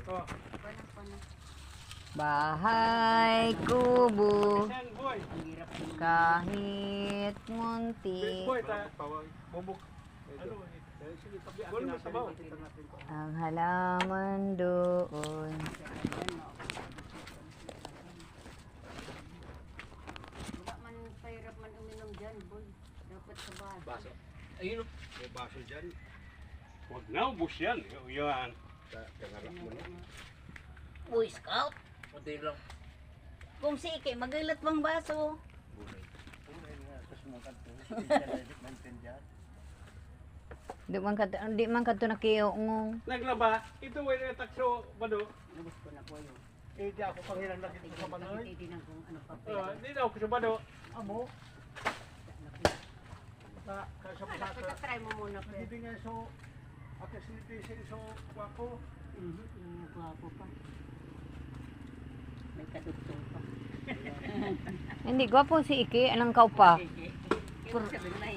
Oh. Bahay kubo Yan, boy. kahit munti Boy, bubuk. Ano? Sige, tabihan mo sa baw. ang halaman doon. Wala man pahirap man uminom dyan, boy. Dapat sa bahay. Baso. Ayun o. May baso dyan. Huwag na, ubos yan. Yan. Kangarap mo na. Boy Scout, Kunti lang. kung si Ike magalat bang baso. Bunay. Di man kadto nakiungong. Naglaba, ito way na takso bado. Lubos ko na po yun. Eh, di ako pangilan na dito sa banoy. Titinan kung ano pa pwede. Di daw ko sa bado. Amo. Sa Try mo muna po. hindi nga so, ako silipisi so, wako. Yung gwapo pa. May kadugtong pa. Hindi gwapo si Ike, anang kaupa. Sabi na